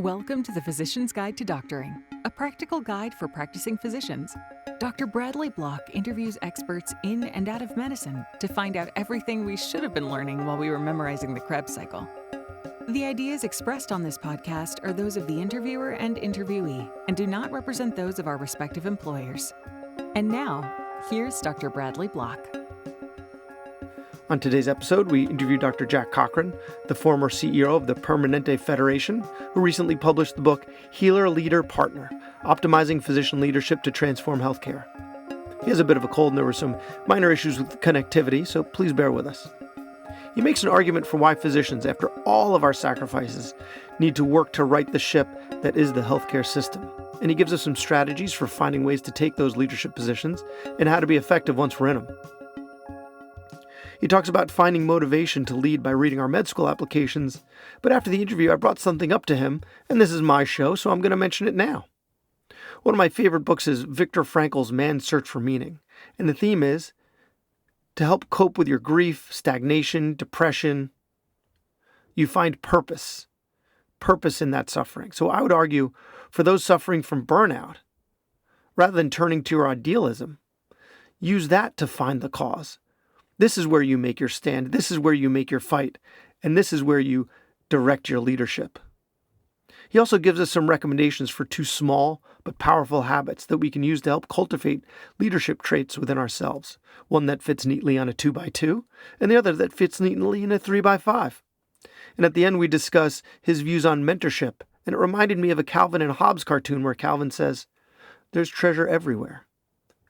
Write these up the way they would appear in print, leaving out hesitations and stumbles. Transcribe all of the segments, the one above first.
Welcome to the Physician's Guide to Doctoring, a practical guide for practicing physicians. Dr. Bradley Block interviews experts in and out of medicine to find out everything we should have been learning while we were memorizing the Krebs cycle. The ideas expressed on this podcast are those of the interviewer and interviewee and do not represent those of our respective employers. And now, here's Dr. Bradley Block. On today's episode, we interview Dr. Jack Cochran, the former CEO of the Permanente Federation, who recently published the book Healer, Leader, Partner, Optimizing Physician Leadership to Transform Healthcare. He has a bit of a cold and there were some minor issues with connectivity, so please bear with us. He makes an argument for why physicians, after all of our sacrifices, need to work to right the ship that is the healthcare system. And he gives us some strategies for finding ways to take those leadership positions and how to be effective once we're in them. He talks about finding motivation to lead by reading our med school applications, but after the interview I brought something up to him, and this is my show, so I'm going to mention it now. One of my favorite books is Viktor Frankl's Man's Search for Meaning, and the theme is to help cope with your grief, stagnation, depression, you find purpose in that suffering. So I would argue for those suffering from burnout, rather than turning to your idealism, use that to find the cause. This is where you make your stand. This is where you make your fight. And this is where you direct your leadership. He also gives us some recommendations for two small but powerful habits that we can use to help cultivate leadership traits within ourselves. One that fits neatly on a 2x2 and the other that fits neatly in a 3x5. And at the end, we discuss his views on mentorship. And it reminded me of a Calvin and Hobbes cartoon where Calvin says, "There's treasure everywhere."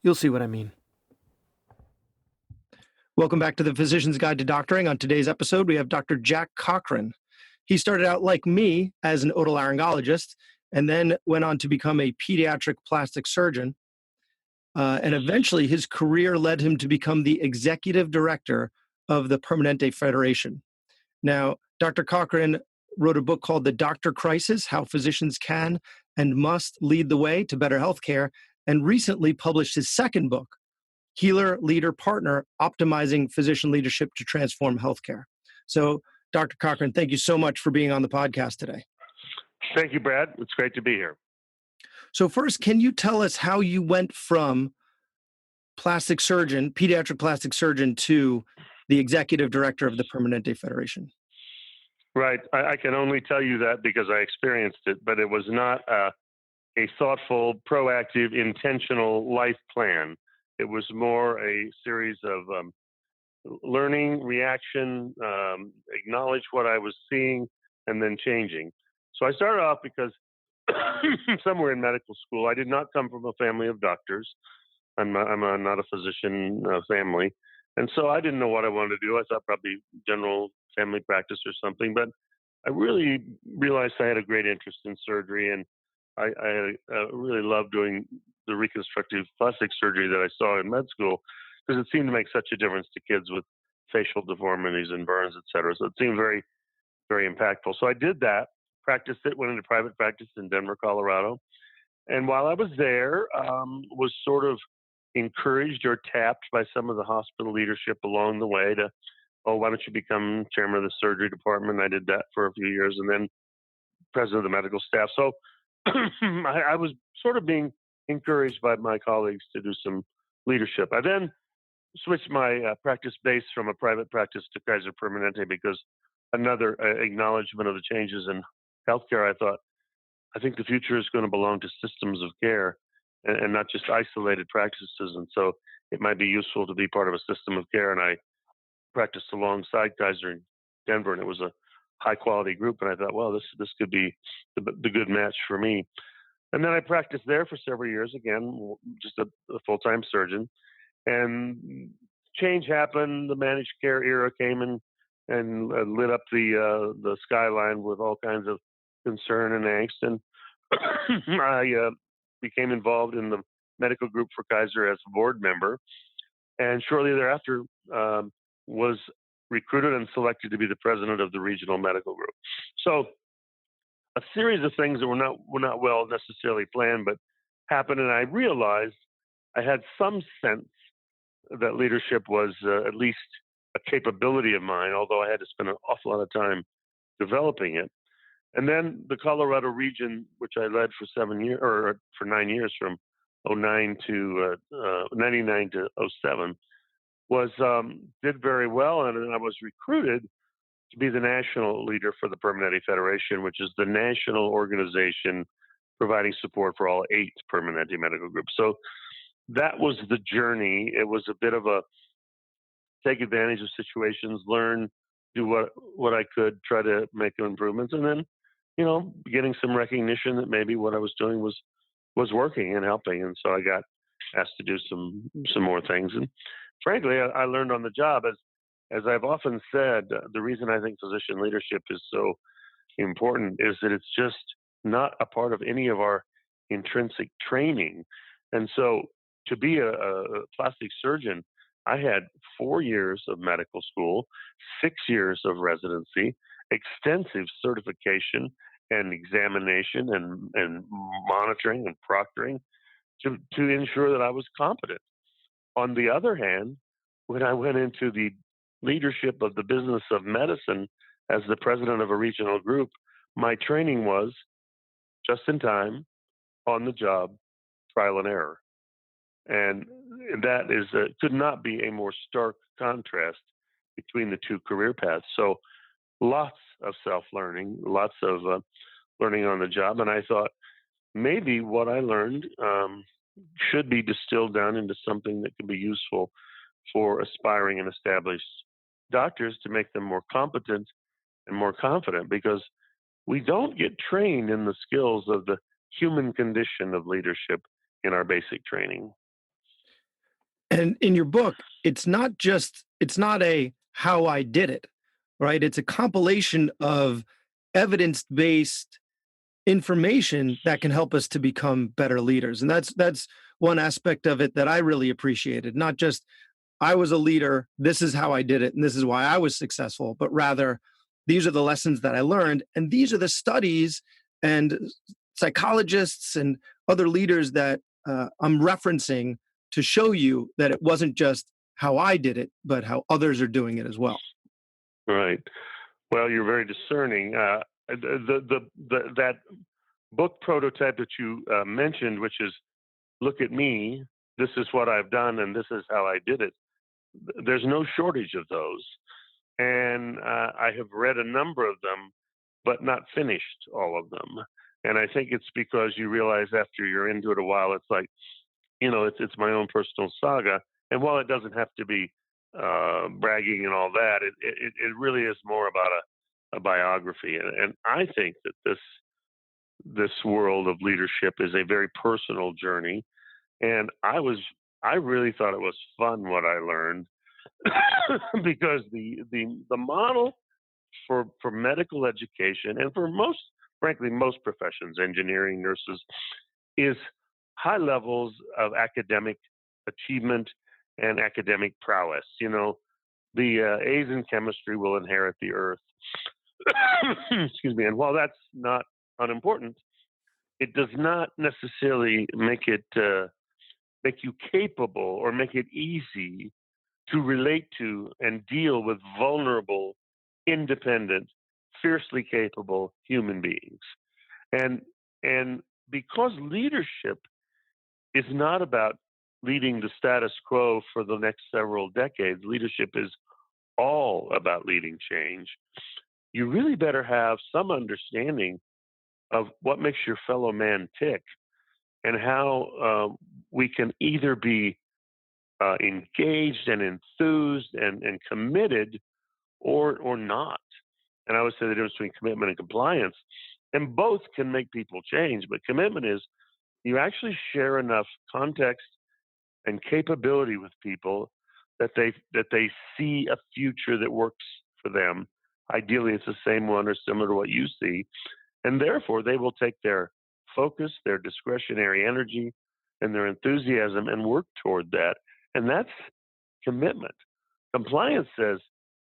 You'll see what I mean. Welcome back to the Physician's Guide to Doctoring. On today's episode, we have Dr. Jack Cochran. He started out like me as an otolaryngologist and then went on to become a pediatric plastic surgeon. And eventually his career led him to become the executive director of the Permanente Federation. Now, Dr. Cochran wrote a book called The Doctor Crisis: How Physicians Can and Must Lead the Way to Better Healthcare, and recently published his second book, Healer, Leader, Partner, Optimizing Physician Leadership to Transform Healthcare. So, Dr. Cochran, thank you so much for being on the podcast today. Thank you, Brad. It's great to be here. So first, can you tell us how you went from pediatric plastic surgeon, to the executive director of the Permanente Federation? Right. I can only tell you that because I experienced it, but it was not a thoughtful, proactive, intentional life plan. It was more a series of learning, reaction, acknowledge what I was seeing, and then changing. So I started off because somewhere in medical school, I did not come from a family of doctors. I'm not a physician family. And so I didn't know what I wanted to do. I thought probably general family practice or something. But I really realized I had a great interest in surgery, and I really loved doing the reconstructive plastic surgery that I saw in med school, because it seemed to make such a difference to kids with facial deformities and burns, et cetera. So it seemed very, very impactful. So I did that, practiced it, went into private practice in Denver, Colorado. And while I was there, was sort of encouraged or tapped by some of the hospital leadership along the way to, why don't you become chairman of the surgery department? I did that for a few years, and then president of the medical staff. So I was sort of being encouraged by my colleagues to do some leadership. I then switched my practice base from a private practice to Kaiser Permanente because another acknowledgement of the changes in healthcare. I think the future is going to belong to systems of care and not just isolated practices. And so it might be useful to be part of a system of care. And I practiced alongside Kaiser in Denver, and it was a high quality group. And I thought, well, this could be the good match for me. And then I practiced there for several years, again, just a full-time surgeon. And change happened. The managed care era came and lit up the skyline with all kinds of concern and angst. And I became involved in the medical group for Kaiser as a board member. And shortly thereafter, was recruited and selected to be the president of the regional medical group. So a series of things that were not well necessarily planned, but happened. And I realized I had some sense that leadership was at least a capability of mine, although I had to spend an awful lot of time developing it. And then the Colorado region, which I led for 7 years or for 9 years, from '09 to 99 to '07, was did very well, and I was recruited to be the national leader for the Permanente Federation, which is the national organization providing support for all 8 Permanente medical groups. So that was the journey. It was a bit of a take advantage of situations, learn, do what I could, try to make improvements, and then, getting some recognition that maybe what I was doing was working and helping. And so I got asked to do some more things. And frankly, I learned on the job. As I've often said, the reason I think physician leadership is so important is that it's just not a part of any of our intrinsic training. And so to be a plastic surgeon, I had 4 years of medical school, 6 years of residency, extensive certification and examination and monitoring and proctoring to ensure that I was competent. On the other hand, when I went into the leadership of the business of medicine as the president of a regional group, my training was just in time, on the job, trial and error. And that could not be a more stark contrast between the two career paths. So lots of self-learning, lots of learning on the job. And I thought maybe what I learned should be distilled down into something that could be useful for aspiring and established doctors to make them more competent and more confident, because we don't get trained in the skills of the human condition of leadership in our basic training. And in your book, it's not a how I did it, right? It's a compilation of evidence-based information that can help us to become better leaders. And that's one aspect of it that I really appreciated. Not just I was a leader, this is how I did it, and this is why I was successful, but rather these are the lessons that I learned, and these are the studies and psychologists and other leaders that I'm referencing to show you that it wasn't just how I did it, but how others are doing it as well. Right. Well, you're very discerning. That book prototype that you mentioned, which is "Look at me. This is what I've done, and this is how I did it." There's no shortage of those, and I have read a number of them, but not finished all of them. And I think it's because you realize after you're into it a while, it's like, it's my own personal saga. And while it doesn't have to be bragging and all that, it really is more about a biography. And I think that this world of leadership is a very personal journey. And I really thought it was fun what I learned because the model for medical education and for frankly, most professions, engineering, nurses, is high levels of academic achievement and academic prowess. The A's in chemistry will inherit the earth. Excuse me. And while that's not unimportant, it does not necessarily make you capable or make it easy to relate to and deal with vulnerable, independent, fiercely capable human beings. And because leadership is not about leading the status quo for the next several decades, leadership is all about leading change. You really better have some understanding of what makes your fellow man tick and how we can either be engaged and enthused and committed or not. And I would say the difference between commitment and compliance, and both can make people change. But commitment is you actually share enough context and capability with people that they see a future that works for them. Ideally, it's the same one or similar to what you see. And therefore, they will take their focus, their discretionary energy, and their enthusiasm and work toward that. And that's commitment. Compliance says,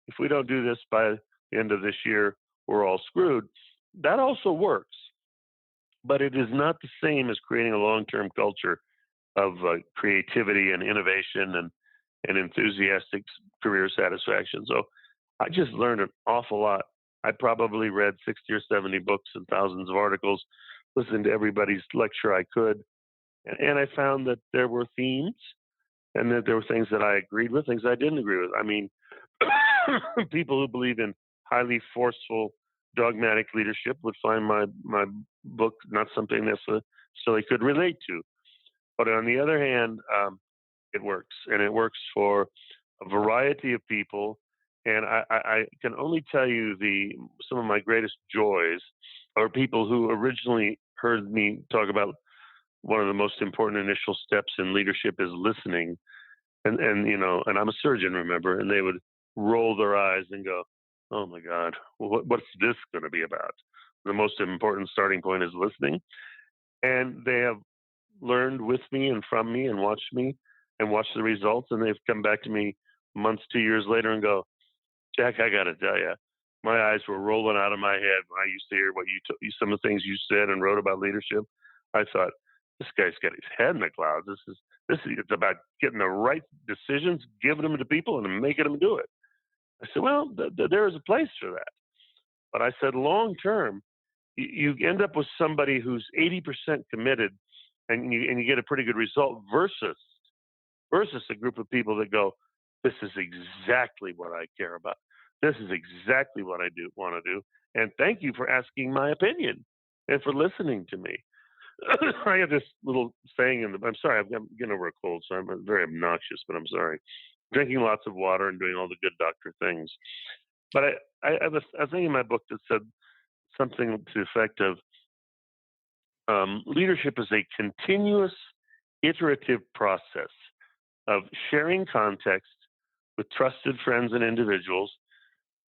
if we don't do this by the end of this year, we're all screwed. That also works. But it is not the same as creating a long-term culture of creativity and innovation and enthusiastic career satisfaction. So I just learned an awful lot I probably read 60 or 70 books and thousands of articles, listened to everybody's lecture I could. And I found that there were themes and that there were things that I agreed with, things I didn't agree with. I mean, people who believe in highly forceful, dogmatic leadership would find my book not something necessarily could relate to. But on the other hand, it works, and it works for a variety of people. And I can only tell you some of my greatest joys are people who originally heard me talk about one of the most important initial steps in leadership is listening. And I'm a surgeon, remember, and they would roll their eyes and go, "Oh my God, what's this going to be about?" The most important starting point is listening, and they have learned with me and from me and watched the results, and they've come back to me months, 2 years later, and go, "Jack, I got to tell you, my eyes were rolling out of my head when I used to hear some of the things you said and wrote about leadership. I thought, this guy's got his head in the clouds. This is it's about getting the right decisions, giving them to people, and making them do it." I said, "Well, there is a place for that." But I said, long term, you end up with somebody who's 80% committed, and you get a pretty good result versus a group of people that go, "This is exactly what I care about. This is exactly what I do want to do. And thank you for asking my opinion and for listening to me." I have this little saying I'm sorry, I'm getting over a cold, so I'm very obnoxious, but I'm sorry. Drinking lots of water and doing all the good doctor things. But I have a thing in my book that said something to the effect of leadership is a continuous, iterative process of sharing context with trusted friends and individuals,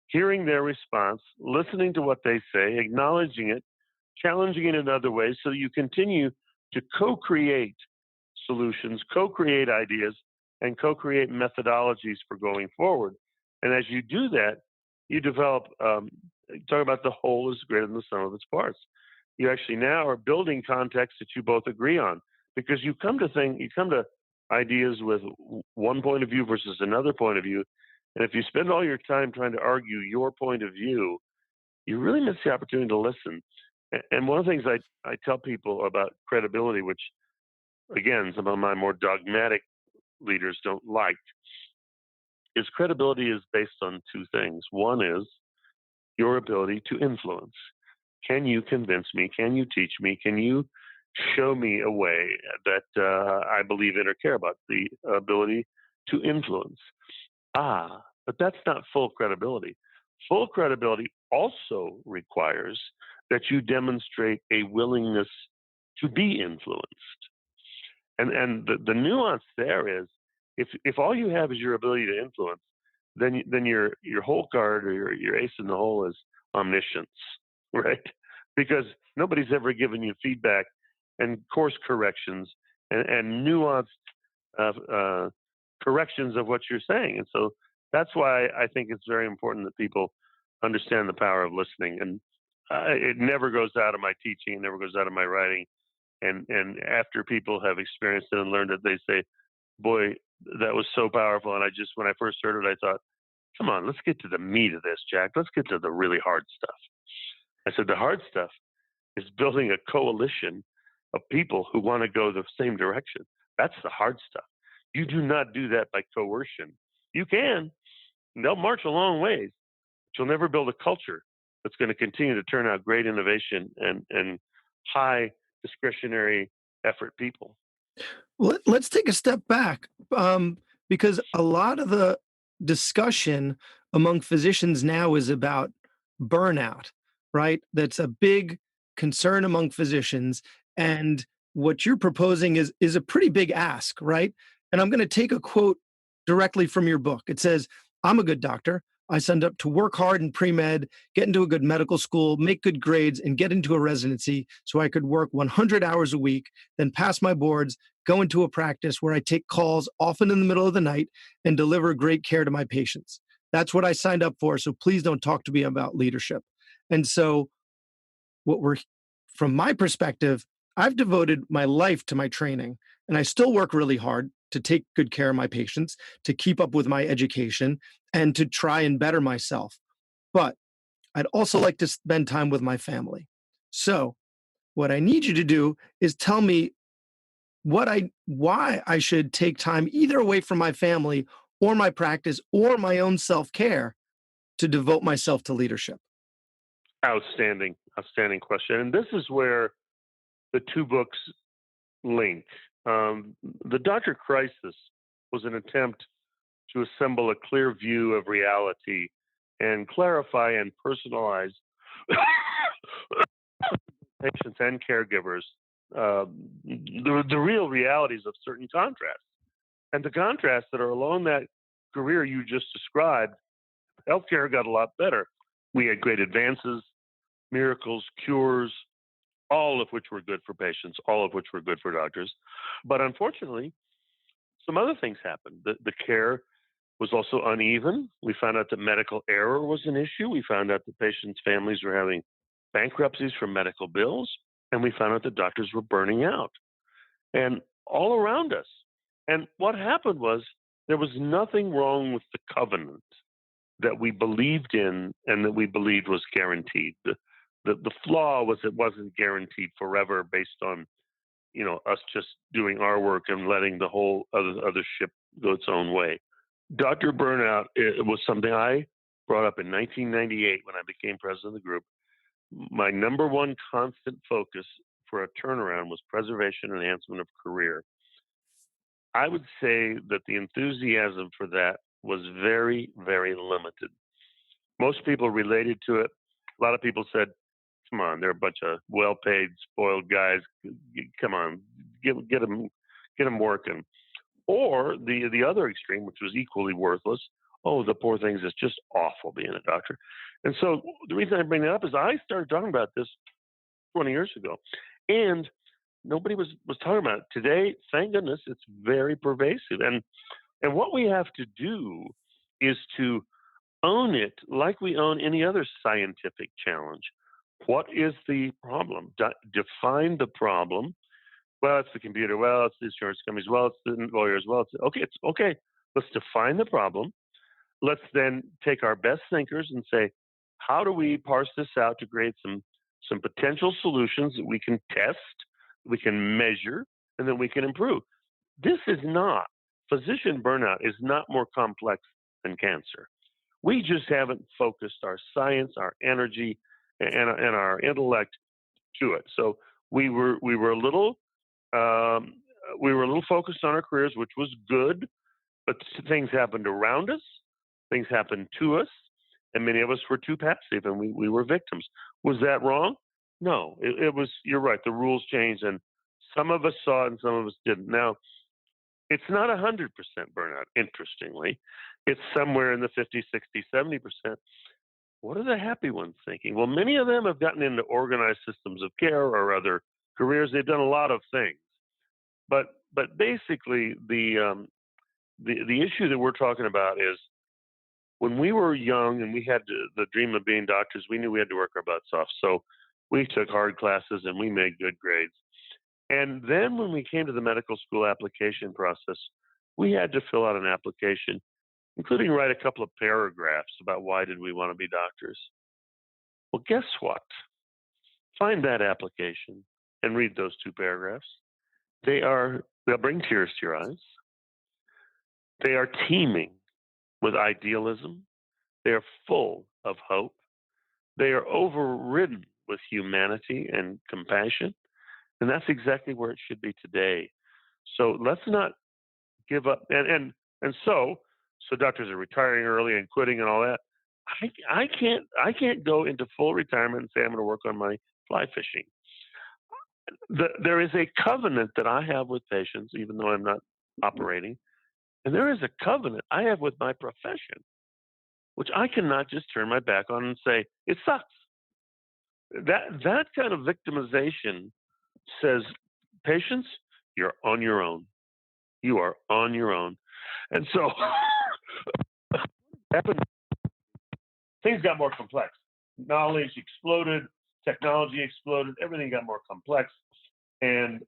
hearing their response, listening to what they say, acknowledging it, challenging it in other ways so you continue to co create solutions, co create ideas, and co create methodologies for going forward. And as you do that, you develop, talk about the whole is greater than the sum of its parts. You actually now are building context that you both agree on because you come to ideas with one point of view versus another point of view. And if you spend all your time trying to argue your point of view, you really miss the opportunity to listen. And one of the things I tell people about credibility, which again, some of my more dogmatic leaders don't like, is credibility is based on two things. One is your ability to influence. Can you convince me? Can you teach me? Can you show me a way that I believe in or care about? The ability to influence. But that's not full credibility. Full credibility also requires that you demonstrate a willingness to be influenced. And the nuance there is if all you have is your ability to influence, then your whole card or your ace in the hole is omniscience, right? Because nobody's ever given you feedback and course corrections and nuanced corrections of what you're saying. And so that's why I think it's very important that people understand the power of listening. And it never goes out of my teaching, it never goes out of my writing. And after people have experienced it and learned it, they say, "Boy, that was so powerful." And when I first heard it, I thought, "Come on, let's get to the meat of this, Jack. Let's get to the really hard stuff." I said, "The hard stuff is building a coalition of people who want to go the same direction. That's the hard stuff. You do not do that by coercion. You can, and they'll march a long ways, but you'll never build a culture that's going to continue to turn out great innovation and high discretionary effort people." Let's take a step back, because a lot of the discussion among physicians now is about burnout, right? That's a big concern among physicians, and what you're proposing is a pretty big ask, right? And I'm going to take a quote directly from your book. It says, "I'm a good doctor. I signed up to work hard in pre-med, get into a good medical school, make good grades, and get into a residency so I could work 100 hours a week, then pass my boards, go into a practice where I take calls often in the middle of the night and deliver great care to my patients. That's what I signed up for, so please don't talk to me about leadership." And so from my perspective, I've devoted my life to my training, and I still work really hard to take good care of my patients, to keep up with my education, and to try and better myself. But I'd also like to spend time with my family. So, what I need you to do is tell me why I should take time either away from my family or my practice or my own self-care to devote myself to leadership. Outstanding, outstanding question. And this is where the two books link. The Doctor Crisis was an attempt to assemble a clear view of reality and clarify and personalize patients and caregivers the real realities of certain contrasts. And the contrasts that are along that career you just described, healthcare got a lot better. We had great advances, miracles, cures, all of which were good for patients, all of which were good for doctors. But unfortunately, some other things happened. The care was also uneven. We found out that medical error was an issue. We found out that patients' families were having bankruptcies from medical bills. And we found out that doctors were burning out and all around us. And what happened was there was nothing wrong with the covenant that we believed in and that we believed was guaranteed. The flaw was it wasn't guaranteed forever based on us just doing our work and letting the whole other ship go its own way. Dr. Burnout, it was something I brought up in 1998 when I became president of the group. My number one constant focus for a turnaround was preservation and enhancement of career. I would say that the enthusiasm for that was very, very limited. Most people related to it. A lot of people said, come on, they're a bunch of well-paid, spoiled guys. Come on, get them working. Or the other extreme, which was equally worthless. Oh, the poor things, it's just awful being a doctor. And so the reason I bring that up is I started talking about this 20 years ago. And nobody was talking about it. Today, thank goodness, it's very pervasive. And what we have to do is to own it like we own any other scientific challenge. What is the problem? Define the problem. Well, it's the computer. Well, it's the insurance companies. Well, it's the lawyers. Well, it's okay. Let's define the problem. Let's then take our best thinkers and say, how do we parse this out to create some potential solutions that we can test, we can measure, and then we can improve. This is not, physician burnout is not more complex than cancer. We just haven't focused our science, our energy, and our intellect to it. So we were a little focused on our careers, which was good, but things happened around us, things happened to us, and many of us were too passive, and we were victims. Was that wrong? No, it was. You're right. The rules changed, and some of us saw it, and some of us didn't. Now, it's not 100% burnout. Interestingly, it's somewhere in the 50, 60, 70%. What are the happy ones thinking? Well, many of them have gotten into organized systems of care or other careers. They've done a lot of things, but basically the issue that we're talking about is when we were young and we had the dream of being doctors, we knew we had to work our butts off. So we took hard classes and we made good grades. And then when we came to the medical school application process, we had to fill out an application, including write a couple of paragraphs about why did we want to be doctors. Well, guess what? Find that application and read those two paragraphs. They'll bring tears to your eyes. They are teeming with idealism. They are full of hope. They are overridden with humanity and compassion. And that's exactly where it should be today. So let's not give up. And so doctors are retiring early and quitting and all that. I can't go into full retirement and say I'm going to work on my fly fishing. There is a covenant that I have with patients, even though I'm not operating. And there is a covenant I have with my profession, which I cannot just turn my back on and say, it sucks. That kind of victimization says, patients, you're on your own. You are on your own. And so things got more complex. Knowledge exploded, technology exploded, everything got more complex. And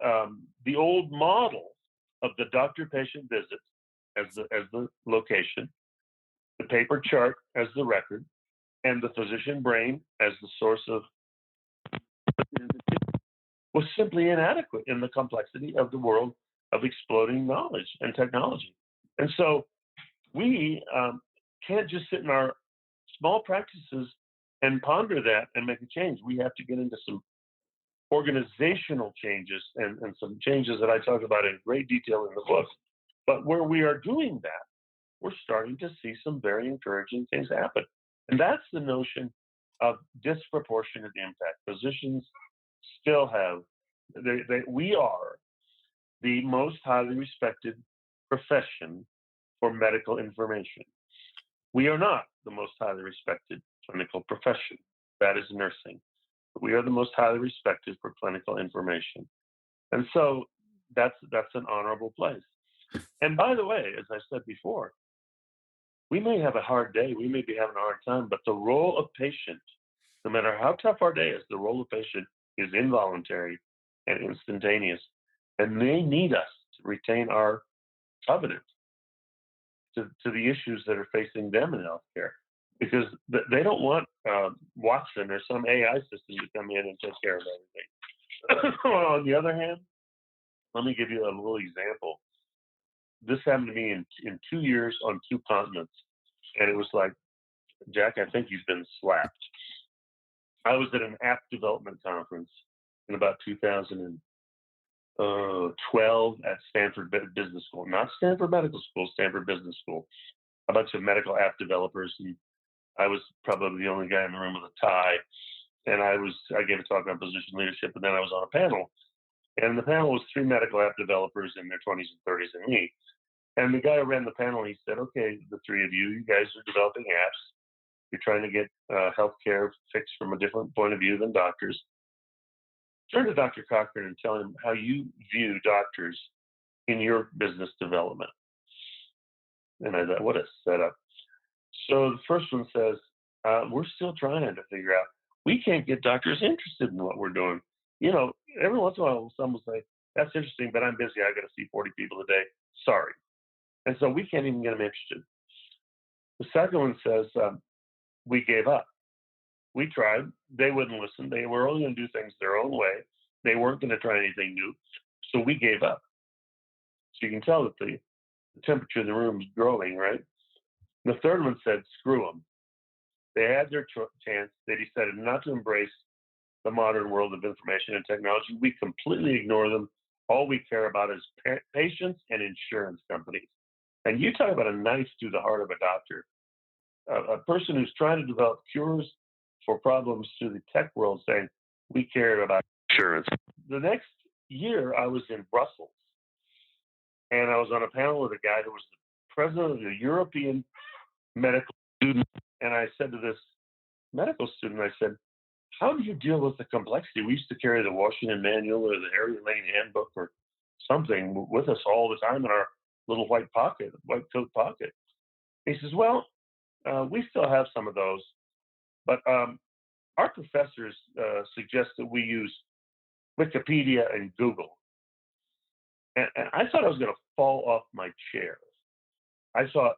the old model of the doctor-patient visit as the location, the paper chart as the record, and the physician brain as the source of was simply inadequate in the complexity of the world of exploding knowledge and technology. And so we can't just sit in our small practices and ponder that and make a change. We have to get into some organizational changes and some changes that I talk about in great detail in the book. But where we are doing that, we're starting to see some very encouraging things happen. And that's the notion of disproportionate impact. Physicians still have, we are the most highly respected profession for medical information. We are not the most highly respected clinical profession. That is nursing. But we are the most highly respected for clinical information. And so that's an honorable place. And by the way, as I said before, we may have a hard day, we may be having a hard time, but the role of patient, no matter how tough our day is, the role of patient is involuntary and instantaneous. And they need us to retain our covenant to the issues that are facing them in healthcare, because they don't want Watson or some AI system to come in and take care of everything. On the other hand, let me give you a little example. This happened to me in 2 years on 2 continents. And it was like, Jack, I think you've been slapped. I was at an app development conference in about 2012 at Stanford Business School, not Stanford Medical School, Stanford Business School. A bunch of medical app developers, and I was probably the only guy in the room with a tie. And I gave a talk on physician leadership, and then I was on a panel. And the panel was 3 medical app developers in their 20s and 30s and me. And the guy who ran the panel, he said, okay, the 3 of you guys are developing apps. You're trying to get healthcare fixed from a different point of view than doctors. Turn to Dr. Cochran and tell him how you view doctors in your business development. And I thought, what a setup. So the first one says, we're still trying to figure out, we can't get doctors interested in what we're doing. You know, every once in a while, someone will say, that's interesting, but I'm busy. I got to see 40 people a day. Sorry. And so we can't even get them interested. The second one says, we gave up. We tried. They wouldn't listen. They were only going to do things their own way. They weren't going to try anything new. So we gave up. So you can tell that the temperature in the room is growing, right? The third one said, screw them. They had their chance. They decided not to embrace the modern world of information and technology. We completely ignore them. All we care about is patients and insurance companies. And you talk about a knife through the heart of a doctor, a person who's trying to develop cures for problems through the tech world saying, we care about insurance. The next year, I was in Brussels, and I was on a panel with a guy who was the president of the European medical student. And I said to this medical student, I said, how do you deal with the complexity? We used to carry the Washington Manual or the Harry Lane Handbook or something with us all the time in our little white coat pocket. He says, well, we still have some of those, but our professors suggest that we use Wikipedia and Google. And I thought I was going to fall off my chair. I thought,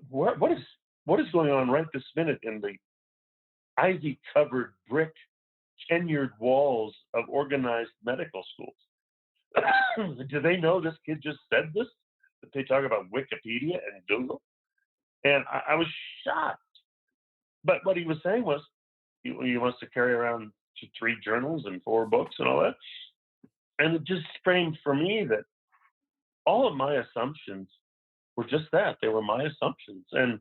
what is going on right this minute in the ivy-covered brick tenured walls of organized medical schools? Do they know this kid just said this? That they talk about Wikipedia and Google? And I was shocked. But what he was saying was, he wants to carry around 3 journals and 4 books and all that. And it just framed for me that all of my assumptions were just that. They were my assumptions. And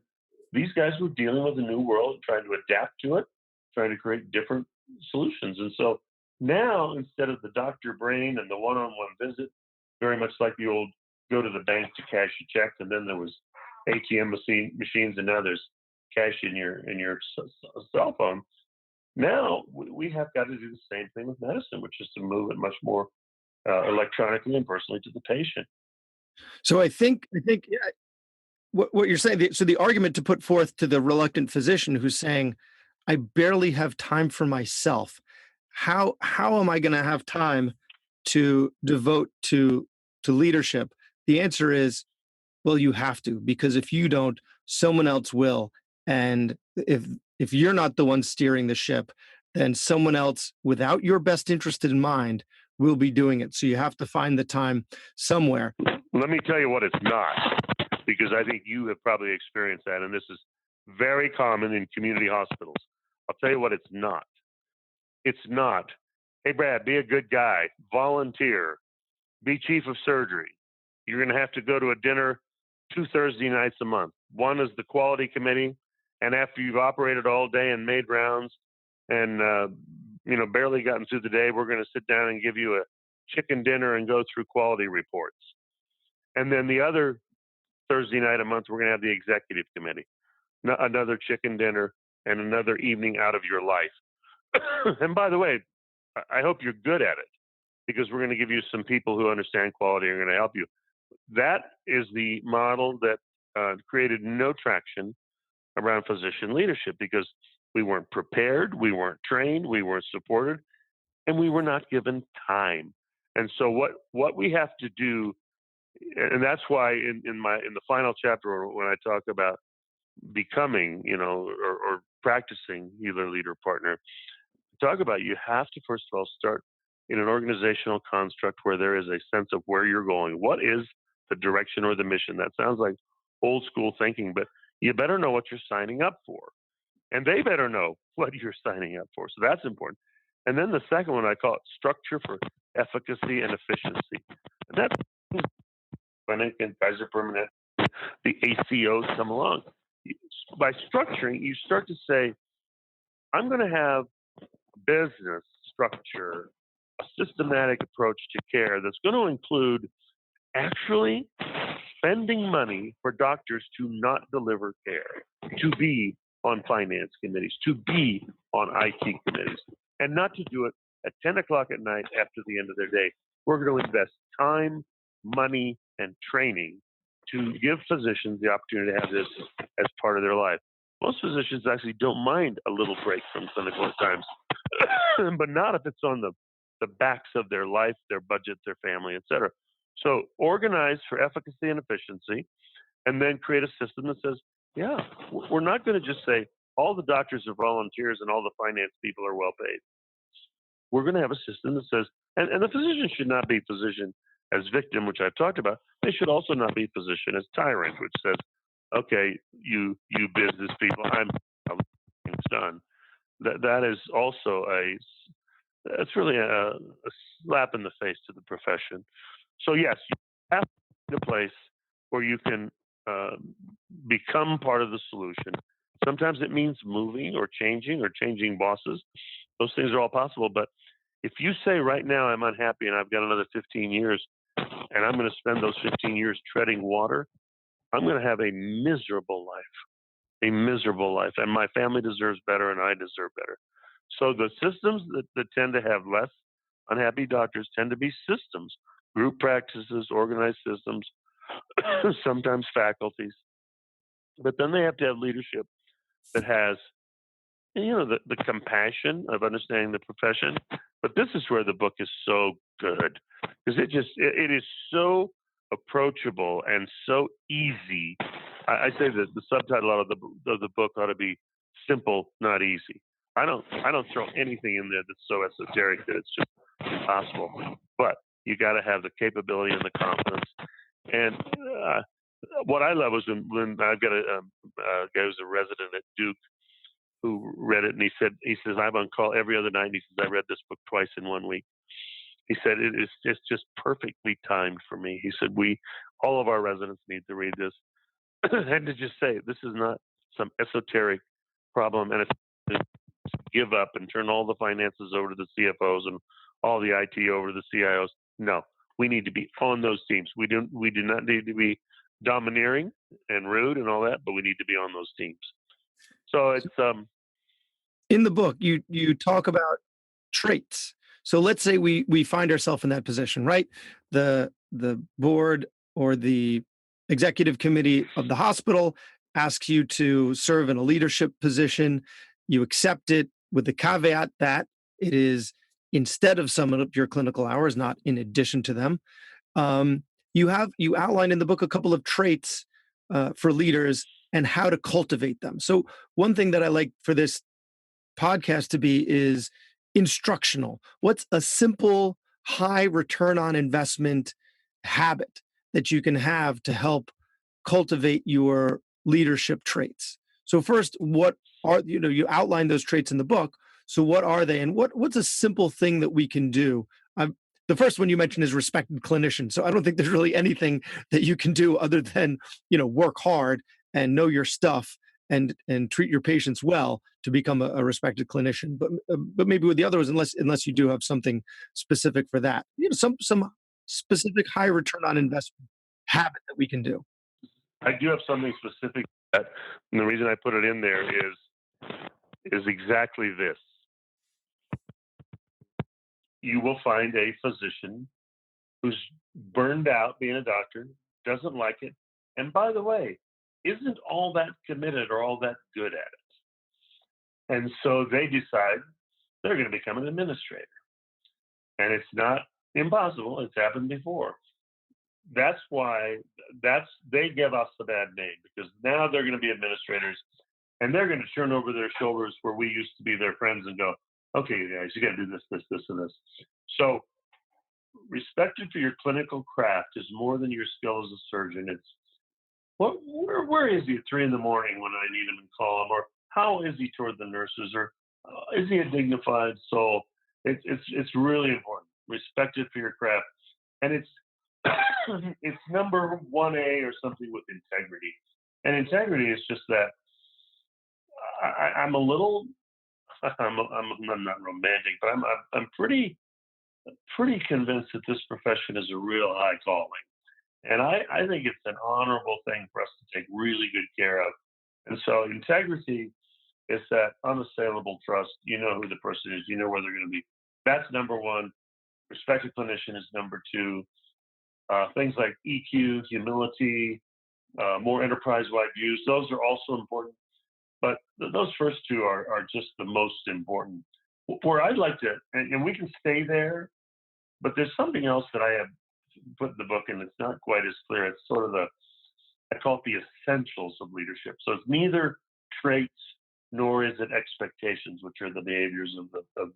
these guys were dealing with a new world, trying to adapt to it, trying to create different solutions. And so now, instead of the doctor brain and the one-on-one visit, very much like the old go to the bank to cash a check, and then there was ATM machines, and now there's cash in your cell phone. Now we have got to do the same thing with medicine, which is to move it much more electronically and personally to the patient. So I think yeah, what you're saying. So the argument to put forth to the reluctant physician who's saying, "I barely have time for myself. How am I going to have time to devote to leadership?" The answer is, well, you have to, because if you don't, someone else will. And if if you're not the one steering the ship, then someone else without your best interest in mind will be doing it. So you have to find the time somewhere. Let me tell you what it's not, because I think you have probably experienced that, and this is very common in community hospitals. I'll tell you what it's not. It's not, hey, Brad, be a good guy, volunteer, be chief of surgery. You're going to have to go to a dinner 2 Thursday nights a month. One is the quality committee, and after you've operated all day and made rounds and barely gotten through the day, we're going to sit down and give you a chicken dinner and go through quality reports. And then the other Thursday night a month, we're going to have the executive committee, another chicken dinner and another evening out of your life. And by the way, I hope you're good at it, because we're going to give you some people who understand quality and are going to help you. That is the model that created no traction around physician leadership, because we weren't prepared, we weren't trained, we weren't supported, and we were not given time. And so what we have to do, and that's why in the final chapter when I talk about becoming, or practicing healer, leader, partner, talk about you have to first of all start in an organizational construct where there is a sense of where you're going. What is the direction or the mission? That sounds like old school thinking, but you better know what you're signing up for, and they better know what you're signing up for. So that's important. And then the second one, I call it structure for efficacy and efficiency. And that's when Kaiser Permanente, the ACOs come along. By structuring, you start to say, I'm going to have business structure, a systematic approach to care that's going to include actually spending money for doctors to not deliver care, to be on finance committees, to be on IT committees, and not to do it at 10 o'clock at night after the end of their day. We're going to invest time, money, and training to give physicians the opportunity to have this as part of their life. Most physicians actually don't mind a little break from clinical at times, but not if it's on the backs of their life, their budget, their family, et cetera. So organize for efficacy and efficiency, and then create a system that says, yeah, we're not going to just say all the doctors are volunteers and all the finance people are well paid. We're going to have a system that says, and the physician should not be physician as victim, which I've talked about. They should also not be physician as tyrant, which says, okay, you business people, I'm done. That is also it's really a slap in the face to the profession. So yes, you have to find a place where you can become part of the solution. Sometimes it means moving or changing bosses. Those things are all possible. But if you say right now I'm unhappy and I've got another 15 years and I'm going to spend those 15 years treading water, I'm going to have a miserable life. And my family deserves better and I deserve better. So the systems that tend to have less unhappy doctors tend to be systems, group practices, organized systems, sometimes faculties. But then they have to have leadership that has, the compassion of understanding the profession. But this is where the book is so good, because it is so approachable and so easy. I say that the subtitle of the book ought to be simple, not easy. I don't throw anything in there that's so esoteric that it's just impossible. But you got to have the capability and the confidence. And what I love was when I've got a guy who's a resident at Duke who read it, and he says I'm on call every other night. And he says I read this book twice in 1 week. He said it's just perfectly timed for me. He said all of our residents need to read this, and to just say this is not some esoteric problem, and it's give up and turn all the finances over to the CFOs and all the IT over to the CIOs. No, we need to be on those teams. We do not need to be domineering and rude and all that, but we need to be on those teams. So it's in the book you talk about traits. So let's say we find ourselves in that position, right? The board or the executive committee of the hospital asks you to serve in a leadership position. You accept it with the caveat that it is instead of summing up your clinical hours, not in addition to them. You outline in the book a couple of traits for leaders and how to cultivate them. So one thing that I like for this podcast to be is instructional. What's a simple, high return on investment habit that you can have to help cultivate your leadership traits? So first, what are, you outline those traits in the book. So what are they, and what's a simple thing that we can do? The first one you mentioned is respected clinician. So I don't think there's really anything that you can do other than, work hard and know your stuff and treat your patients well to become a respected clinician. But maybe with the others, unless you do have something specific for that, some specific high return on investment habit that we can do. I do have something specific to that, and the reason I put it in there is exactly this. You will find a physician who's burned out being a doctor, doesn't like it, and by the way, isn't all that committed or all that good at it. And so they decide they're going to become an administrator. And it's not impossible. It's happened before. That's why they give us the bad name, because now they're going to be administrators and they're going to turn over their shoulders where we used to be their friends and go, okay, you guys, you got to do this, this, this, and this. So respected for your clinical craft is more than your skill as a surgeon. It's where is he at 3 a.m. when I need him and call him, or how is he toward the nurses, or is he a dignified soul? It's really important. Respected for your craft, and it's it's number 1A or something with integrity. And integrity is just that I'm a little I'm not romantic, but I'm pretty convinced that this profession is a real high calling. And I think it's an honorable thing for us to take really good care of. And so integrity is that unassailable trust. You know who the person is. You know where they're going to be. That's number one. Respected clinician is number two. Things like EQ, humility, more enterprise-wide views, those are also important. But those first two are just the most important. Where I'd like to, and we can stay there, but there's something else that I have put in the book, and it's not quite as clear. It's sort of I call it the essentials of leadership. So it's neither traits nor is it expectations, which are the behaviors of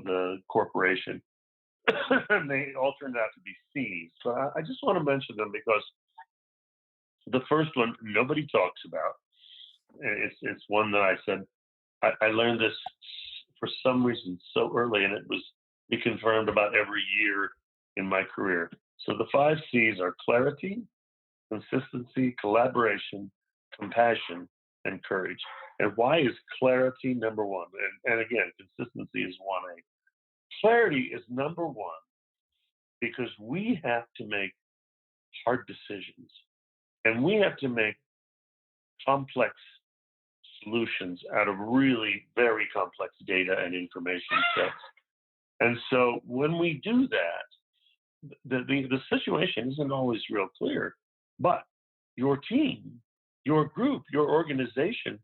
the corporation. And they all turned out to be C's. So I just want to mention them because the first one nobody talks about. It's one that I said I learned this for some reason so early, and it was be confirmed about every year in my career. So the 5 C's are clarity, consistency, collaboration, compassion, and courage. And why is clarity number one? And again, consistency is 1A. Clarity is number one because we have to make hard decisions, and we have to make complex solutions out of really very complex data and information sets. And so when we do that, the situation isn't always real clear, but your team, your group, your organization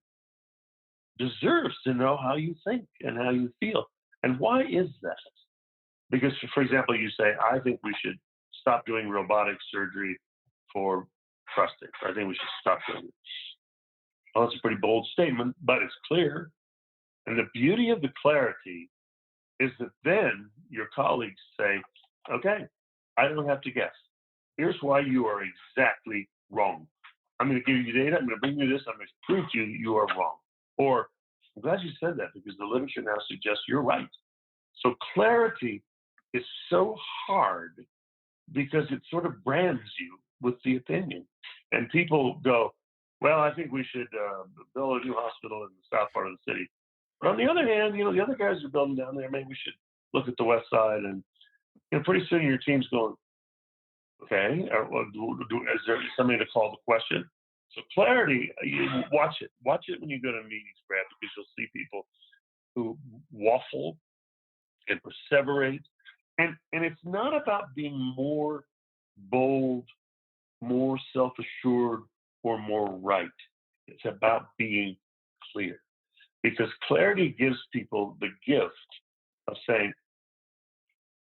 deserves to know how you think and how you feel. And why is that? Because, for example, you say, I think we should stop doing robotic surgery for prostate. I think we should stop doing it. Well, that's a pretty bold statement, but it's clear. And the beauty of the clarity is that then your colleagues say, okay, I don't have to guess. Here's why you are exactly wrong. I'm going to give you data. I'm going to bring you this. I'm going to prove to you you are wrong. Or, I'm glad you said that because the literature now suggests you're right. So clarity is so hard because it sort of brands you with the opinion. And people go, well, I think we should build a new hospital in the south part of the city. But on the other hand, the other guys are building down there. Maybe we should look at the west side. And pretty soon your team's going, okay, is there somebody to call the question? So clarity, you watch it. Watch it when you go to meetings, Brad, because you'll see people who waffle and perseverate. And it's not about being more bold, more self-assured, or more right. It's about being clear. Because clarity gives people the gift of saying,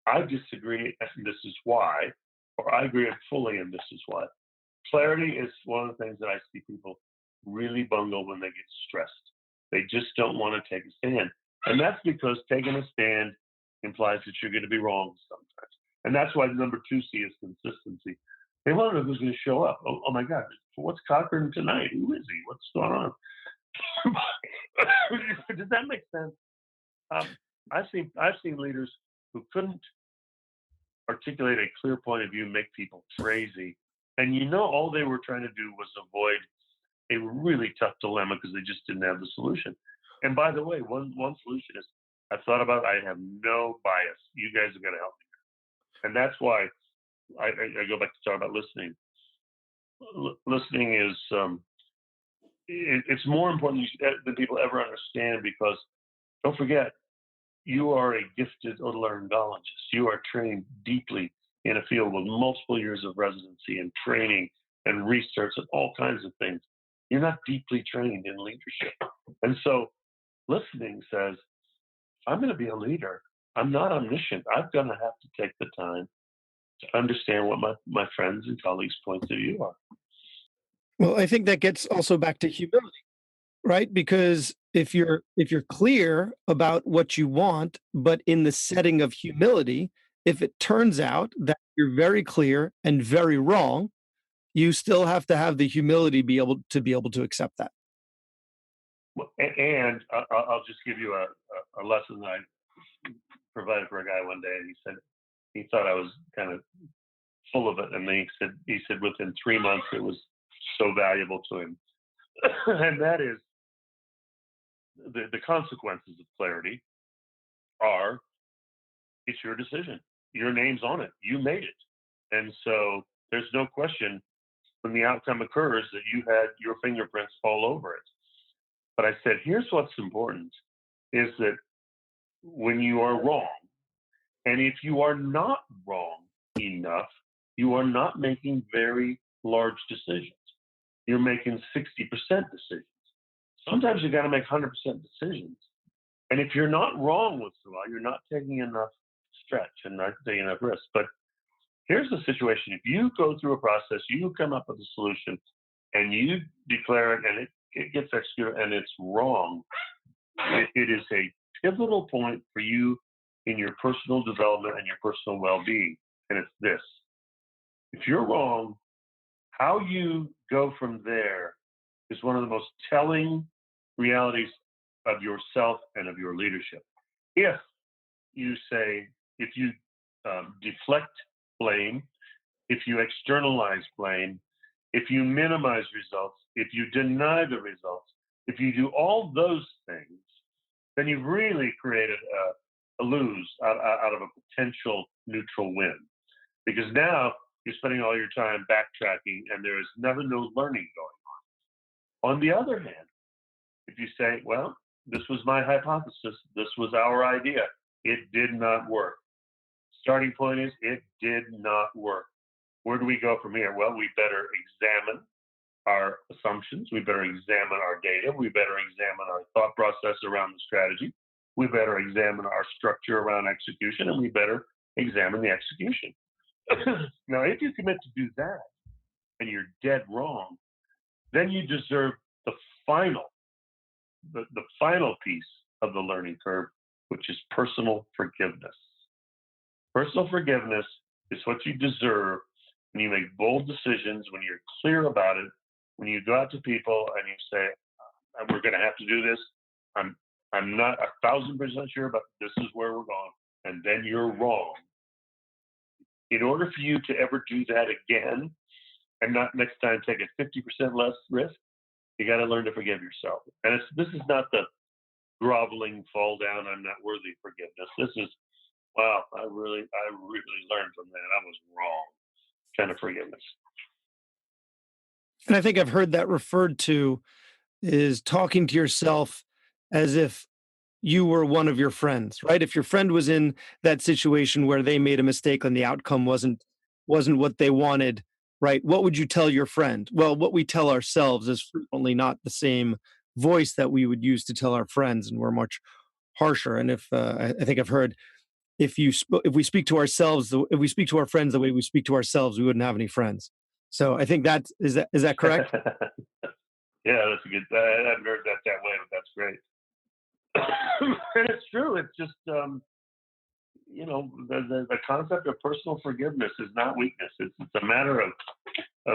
I disagree and this is why, or I agree fully and this is why. Clarity is one of the things that I see people really bungle when they get stressed. They just don't want to take a stand. And that's because taking a stand implies that you're going to be wrong sometimes. And that's why the number 2C is consistency. They want to know who's going to show up. Oh my God, what's Cochran tonight? Who is he? What's going on? Does that make sense? I've seen leaders who couldn't articulate a clear point of view, make people crazy, and all they were trying to do was avoid a really tough dilemma because they just didn't have the solution. And by the way, one solution is I've thought about. I have no bias. You guys are going to help me, and that's why I go back to talk about listening. Listening is it's more important than people ever understand, because don't forget, you are a gifted otolaryngologist. You are trained deeply in a field with multiple years of residency and training and research and all kinds of things. You're not deeply trained in leadership. And so listening says, I'm going to be a leader. I'm not omniscient. I'm going to have to take the time to understand what my friends and colleagues' points of view are. Well, I think that gets also back to humility, right? Because if you're clear about what you want, but in the setting of humility, if it turns out that you're very clear and very wrong, you still have to have the humility be able to accept that. And I'll just give you a lesson that I provided for a guy one day, and he said he thought I was kind of full of it, and then he said within 3 months it was so valuable to him, and that is the consequences of clarity are it's your decision, your name's on it, you made it, and so there's no question when the outcome occurs that you had your fingerprints all over it. But I said, here's what's important is that when you are wrong, and if you are not wrong enough, you are not making very large decisions. You're making 60% decisions. Sometimes you got to make 100% decisions. And if you're not wrong once in a while, you're not taking enough stretch and not taking enough risk. But here's the situation. If you go through a process, you come up with a solution, and you declare it, and it gets executed, and it's wrong, it is a pivotal point for you in your personal development and your personal well-being. And it's this. If you're wrong, how you go from there is one of the most telling realities of yourself and of your leadership. If you deflect blame, if you externalize blame, if you minimize results, if you deny the results, if you do all those things, then you've really created a lose out of a potential neutral win. Because now you're spending all your time backtracking, and there is never no learning going on. On the other hand, if you say, well, this was my hypothesis, this was our idea, it did not work. Starting point is, it did not work. Where do we go from here? Well, we better examine our assumptions. We better examine our data. We better examine our thought process around the strategy. We better examine our structure around execution, and we better examine the execution. Now, if you commit to do that and you're dead wrong, then you deserve the final piece of the learning curve, which is personal forgiveness. Personal forgiveness is what you deserve when you make bold decisions, when you're clear about it, when you go out to people and you say, we're going to have to do this. I'm not 1,000% sure, but this is where we're going. And then you're wrong. In order for you to ever do that again, and not next time take a 50% less risk, you got to learn to forgive yourself. And this is not the groveling, fall down, I'm not worthy forgiveness. This is, wow, I really learned from that. I was wrong kind of forgiveness. And I think I've heard that referred to is talking to yourself as if you were one of your friends, right? If your friend was in that situation where they made a mistake and the outcome wasn't what they wanted, right? What would you tell your friend? Well, what we tell ourselves is frequently not the same voice that we would use to tell our friends, and we're much harsher. And if I think I've heard if we speak to ourselves, if we speak to our friends the way we speak to ourselves, we wouldn't have any friends. So I think is that correct? Yeah, that's a good. I haven't heard that way, but that's great. And it's true. It's just the concept of personal forgiveness is not weakness. It's a matter of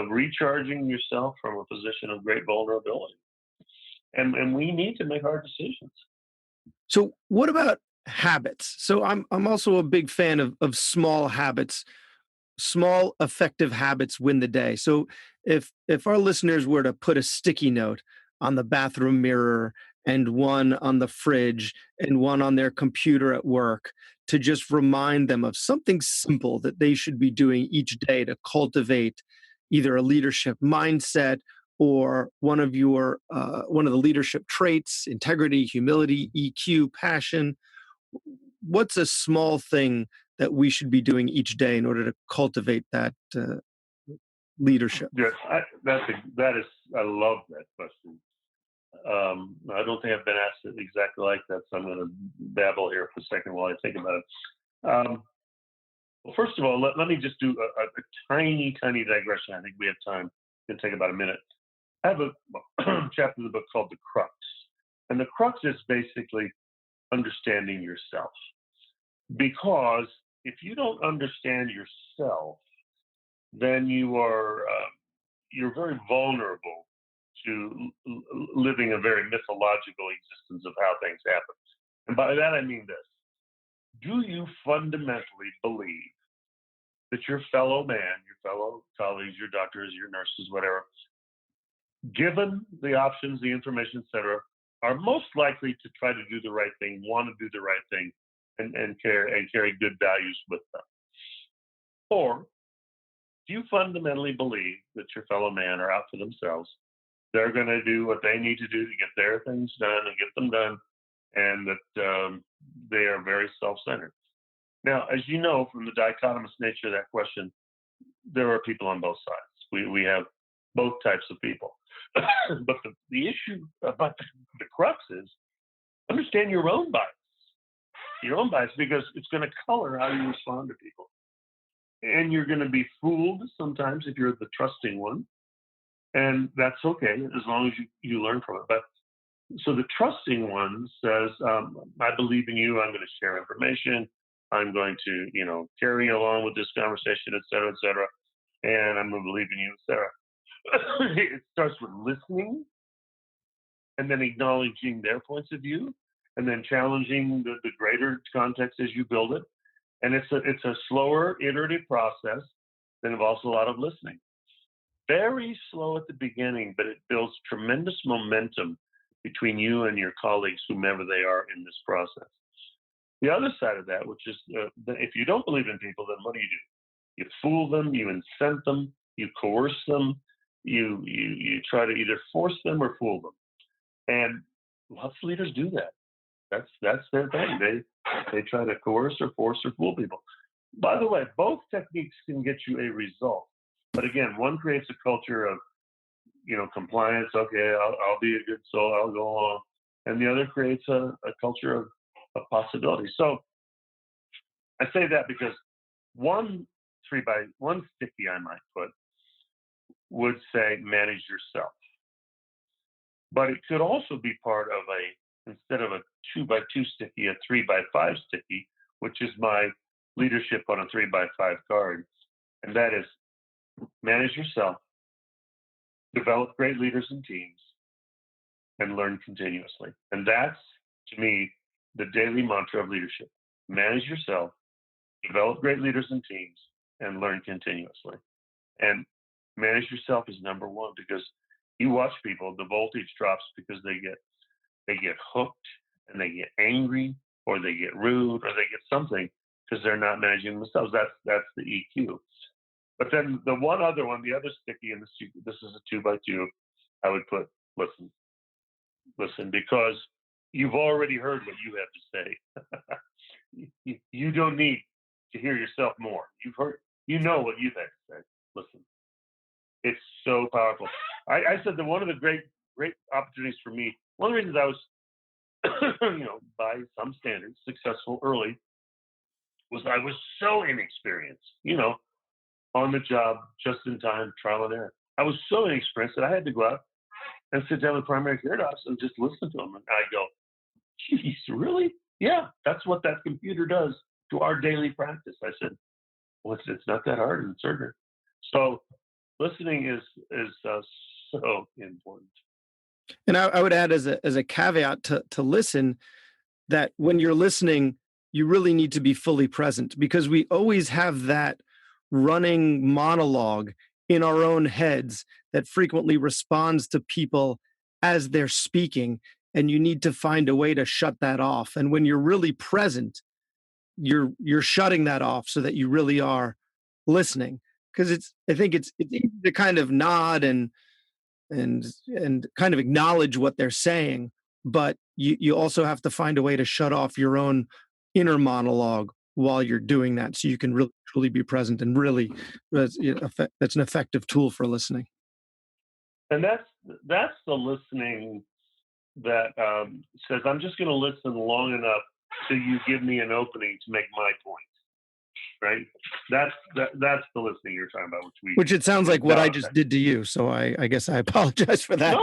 recharging yourself from a position of great vulnerability. And we need to make hard decisions. So, what about habits? So, I'm also a big fan of small habits. Small effective habits win the day. So, if our listeners were to put a sticky note on the bathroom mirror and one on the fridge and one on their computer at work to just remind them of something simple that they should be doing each day to cultivate either a leadership mindset or one of the leadership traits, integrity, humility, EQ, passion, what's a small thing that we should be doing each day in order to cultivate that leadership? Yes, that is. I love that question. I don't think I've been asked it exactly like that, so I'm going to babble here for a second while I think about it. Well, first of all, let me just do a tiny, tiny digression. I think we have time. It's going to take about a minute. I have a chapter of the book called The Crux. And the crux is basically understanding yourself. Because if you don't understand yourself, then you're very vulnerable to living a very mythological existence of how things happen. And by that I mean this: do you fundamentally believe that your fellow man, your fellow colleagues, your doctors, your nurses, whatever, given the options, the information, etc., are most likely to try to do the right thing, want to do the right thing, and carry good values with them? Or do you fundamentally believe that your fellow man are out for themselves? They're going to do what they need to do to get their things done and get them done, and that they are very self-centered. Now, as you know from the dichotomous nature of that question, there are people on both sides. We have both types of people. But the issue about the crux is understand your own bias, because it's going to color how you respond to people. And you're going to be fooled sometimes if you're the trusting one. And that's okay as long as you learn from it. But so the trusting one says, I believe in you. I'm going to share information. I'm going to, carry you along with this conversation, et cetera, et cetera. And I'm going to believe in you, et cetera. It starts with listening and then acknowledging their points of view and then challenging the greater context as you build it. And it's a slower, iterative process that involves a lot of listening. Very slow at the beginning, but it builds tremendous momentum between you and your colleagues, whomever they are in this process. The other side of that, which is if you don't believe in people, then what do? You fool them, you incent them, you coerce them, you try to either force them or fool them. And lots of leaders do that. That's their thing. They try to coerce or force or fool people. By the way, both techniques can get you a result. But again, one creates a culture of, compliance. Okay, I'll be a good soul. I'll go along. And the other creates a culture of possibility. So I say that because one sticky I might put would say manage yourself. But it could also be part of instead of a 2x2 sticky, a 3x5 sticky, which is my leadership on a 3x5 card. And that is manage yourself, develop great leaders and teams, and learn continuously. And that's, to me, the daily mantra of leadership. Manage yourself, develop great leaders and teams, and learn continuously. And manage yourself is number one, because you watch people, the voltage drops because they get hooked and they get angry or they get rude or they get something because they're not managing themselves. That's the EQ. But then the one other one, the other sticky, and this is a 2x2, I would put listen, because you've already heard what you have to say. You don't need to hear yourself more. You know what you've had to say. Listen, it's so powerful. I said that one of the great opportunities for me, one of the reasons I was, by some standards, successful early, was I was so inexperienced, on the job, just in time, trial and error. I was so inexperienced that I had to go out and sit down with primary care docs and just listen to them. And I go, geez, really? Yeah, that's what that computer does to our daily practice. I said, well, it's not that hard in surgery. So listening is so important. And I would add as a caveat to listen that when you're listening, you really need to be fully present because we always have that running monologue in our own heads that frequently responds to people as they're speaking. And you need to find a way to shut that off. And when you're really present, you're shutting that off so that you really are listening. Because I think it's easy to kind of nod and kind of acknowledge what they're saying, but you also have to find a way to shut off your own inner monologue while you're doing that so you can really truly be present and really that's an effective tool for listening. And that's the listening that says, I'm just going to listen long enough till you give me an opening to make my point. Right? That's the listening you're talking about, Which it sounds like what I just did to you. So I guess I apologize for that.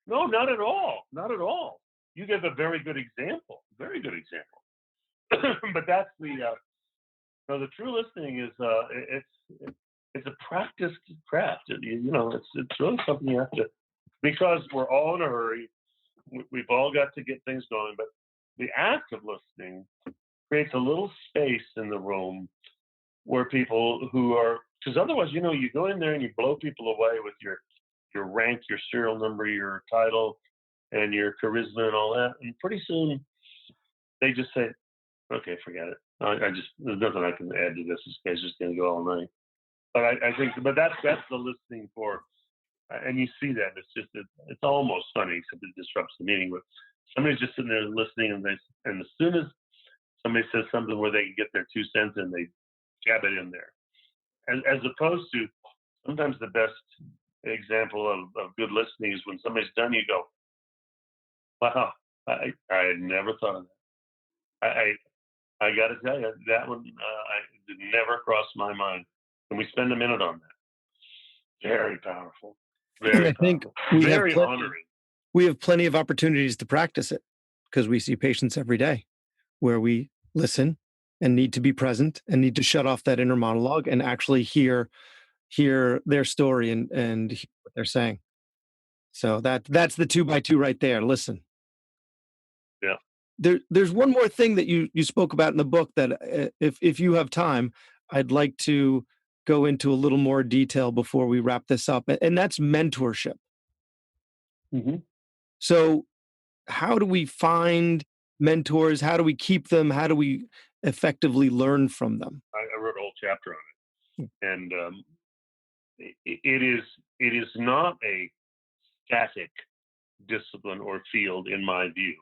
No, not at all. Not at all. You give a very good example. Very good example. But that's the true listening is it's a practiced craft. It's really something you have to, because we're all in a hurry. We've all got to get things going, but the act of listening creates a little space in the room where people who are, because otherwise, you go in there and you blow people away with your rank, your serial number, your title, and your charisma and all that. And pretty soon they just say, okay, forget it. There's nothing I can add to this. This guy's just going to go all night. But I think, that's the listening for, and you see that. It's almost funny, except it disrupts the meeting. But somebody's just sitting there listening, and as soon as somebody says something where they can get their 2 cents in, they jab it in there. As opposed to, sometimes the best example of good listening is when somebody's done, you go, wow, I had never thought of that. I got to tell you, that one did never cross my mind. And we spend a minute on that. Very powerful. Very powerful. Very honoring. We have plenty of opportunities to practice it because we see patients every day where we listen and need to be present and need to shut off that inner monologue and actually hear their story and hear what they're saying. So that's the 2x2 right there. Listen. Yeah. There's one more thing that you spoke about in the book that if you have time, I'd like to go into a little more detail before we wrap this up, and that's mentorship. Mm-hmm. So how do we find mentors? How do we keep them? How do we effectively learn from them? I wrote a whole chapter on it, and it is not a static discipline or field in my view,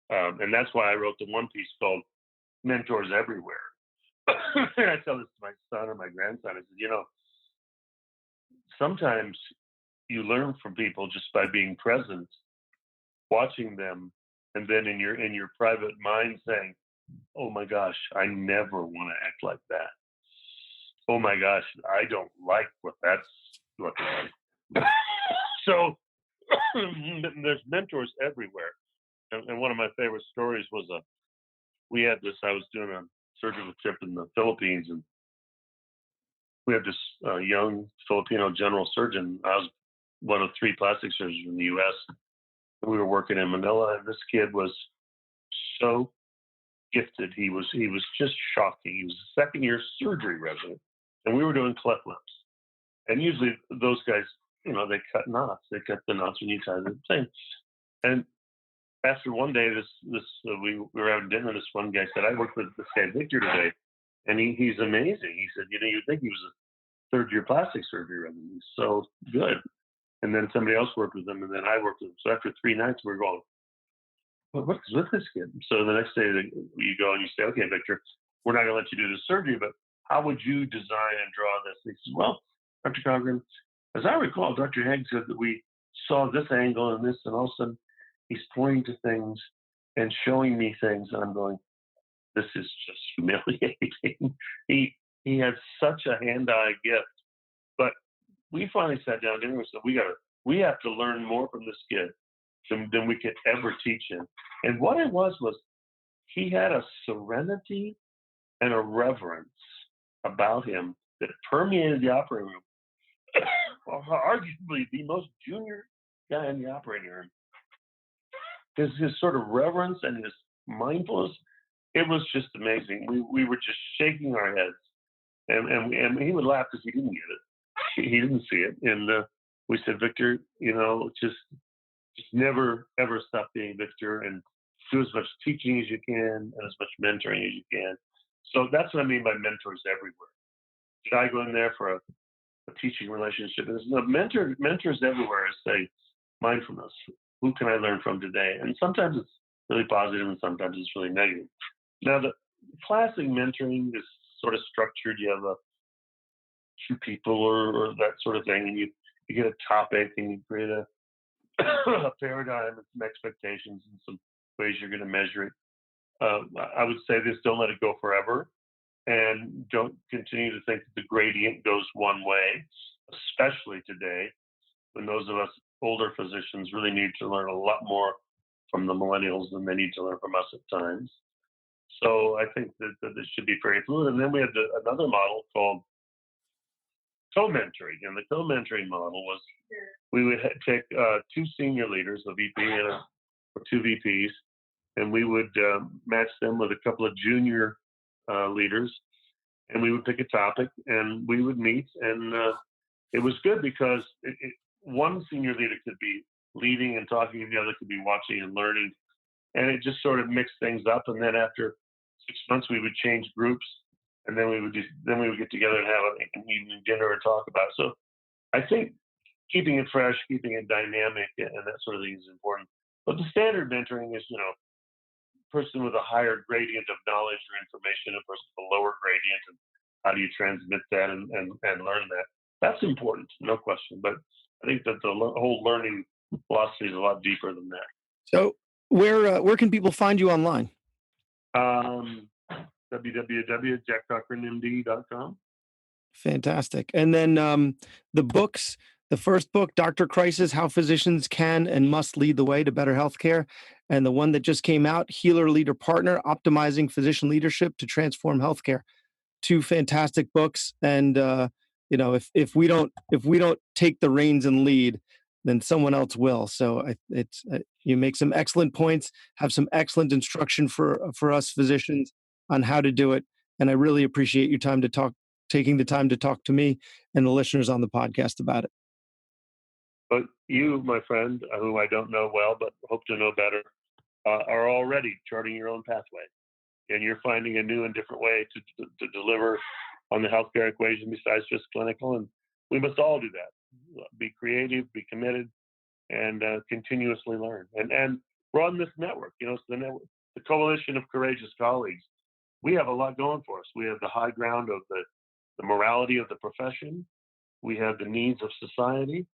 and that's why I wrote the one piece called "Mentors Everywhere." And I tell this to my son or my grandson. I said, sometimes you learn from people just by being present, watching them, and then in your private mind saying, oh my gosh, I never want to act like that. Oh my gosh, I don't like what that's looking like. So there's mentors everywhere. And one of my favorite stories was I was doing a surgical trip in the Philippines, and we had this young Filipino general surgeon. I was one of 3 plastic surgeons in the U.S. We were working in Manila, and this kid was so gifted. He was just shocking. He was a second-year surgery resident, and we were doing cleft lips. And usually those guys, they cut knots. They cut the knots when you tie the thing. And after one day, we were having dinner. This one guy said, "I worked with this guy Victor today, and he's amazing." He said, "You'd think he was a third-year plastic surgery resident. He's so good." And then somebody else worked with him, and then I worked with him. So after 3 nights, we were going, what's with this kid? So the next day you go and you say, okay, Victor, we're not going to let you do the surgery, but how would you design and draw this? And he says, well, Dr. Cochran, as I recall, Dr. Haig said that we saw this angle and this, and all of a sudden he's pointing to things and showing me things, and I'm going, this is just humiliating. He has such a hand-eye gift, but we finally sat down and we said, we have to learn more from this kid than we could ever teach him. And what it was he had a serenity and a reverence about him that permeated the operating room. Arguably the most junior guy in the operating room. His sort of reverence and his mindfulness, it was just amazing. We were just shaking our heads, and he would laugh because he didn't get it. He didn't see it, and we said, Victor, just never ever stop being Victor, and do as much teaching as you can and as much mentoring as you can. So that's what I mean by mentors everywhere. Did I go in there for a teaching relationship? No, mentors everywhere say mindfulness. Who can I learn from today? And sometimes it's really positive and sometimes it's really negative. Now, the classic mentoring is sort of structured. You have two people or that sort of thing, and you get a topic and you create a paradigm and some expectations and some ways you're going to measure it. I would say this: don't let it go forever, and don't continue to think that the gradient goes one way, especially today, when those of us older physicians really need to learn a lot more from the millennials than they need to learn from us at times. So I think that this should be very fluid. And then we had another model called co-mentoring. And the co-mentoring model was we would take two senior leaders, a VP or two VPs, and we would match them with a couple of junior leaders, and we would pick a topic and we would meet. And it was good because one senior leader could be leading and talking, and the other could be watching and learning. And it just sort of mixed things up. And then after 6 months, we would change groups, and then we would get together and have an evening dinner and talk about it. So I think keeping it fresh, keeping it dynamic, and that sort of thing is important. But the standard mentoring is, person with a higher gradient of knowledge or information, a person with a lower gradient, and how do you transmit that and learn that? That's important, no question. But I think that the whole learning philosophy is a lot deeper than that. So where can people find you online? www.jackcochranmd.com. Fantastic. And then the books, the first book, Dr. Crisis, How Physicians Can and Must Lead the Way to Better Healthcare. And the one that just came out, Healer Leader Partner, Optimizing Physician Leadership to Transform Healthcare. Two fantastic books. And, if we don't take the reins and lead, then someone else will. So you make some excellent points, have some excellent instruction for us physicians on how to do it. And I really appreciate your taking the time to talk to me and the listeners on the podcast about it. But you, my friend, who I don't know well, but hope to know better, are already charting your own pathway. And you're finding a new and different way to deliver on the healthcare equation besides just clinical. And we must all do that. Be creative, be committed, and continuously learn. And run this network. So the Coalition of Courageous Colleagues, we have a lot going for us. We have the high ground of the morality of the profession. We have the needs of society.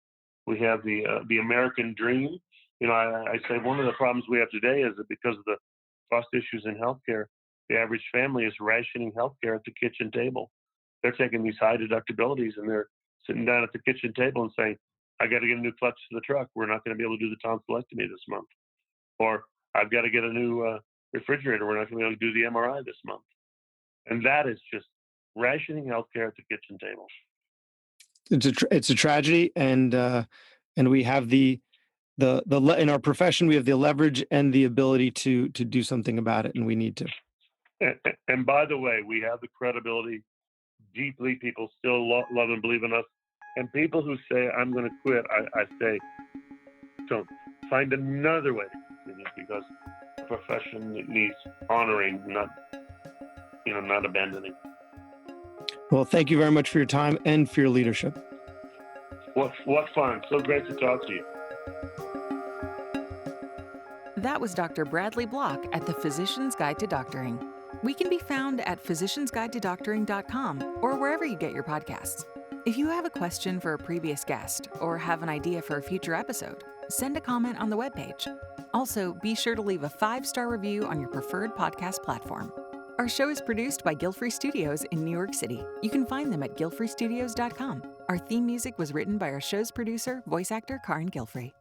We have the American dream. I say one of the problems we have today is that because of the cost issues in healthcare, the average family is rationing healthcare at the kitchen table. They're taking these high deductibilities and they're sitting down at the kitchen table and saying, I got to get a new clutch to the truck. We're not going to be able to do the tonsillectomy this month. Or I've got to get a new refrigerator. We're not going to be able to do the MRI this month. And that is just rationing healthcare at the kitchen table. It's a tragedy, and we have the in our profession we have the leverage and the ability to do something about it, and we need to. And by the way, we have the credibility. Deeply, people still love and believe in us. And people who say I'm going to quit, I say, don't find another way to continue, because the profession needs honoring, not abandoning. Well, thank you very much for your time and for your leadership. What fun. So great to talk to you. That was Dr. Bradley Block at the Physician's Guide to Doctoring. We can be found at physiciansguidetodoctoring.com or wherever you get your podcasts. If you have a question for a previous guest or have an idea for a future episode, send a comment on the webpage. Also, be sure to leave a 5-star review on your preferred podcast platform. Our show is produced by Guilfrey Studios in New York City. You can find them at guilfreystudios.com. Our theme music was written by our show's producer, voice actor Karin Guilfrey.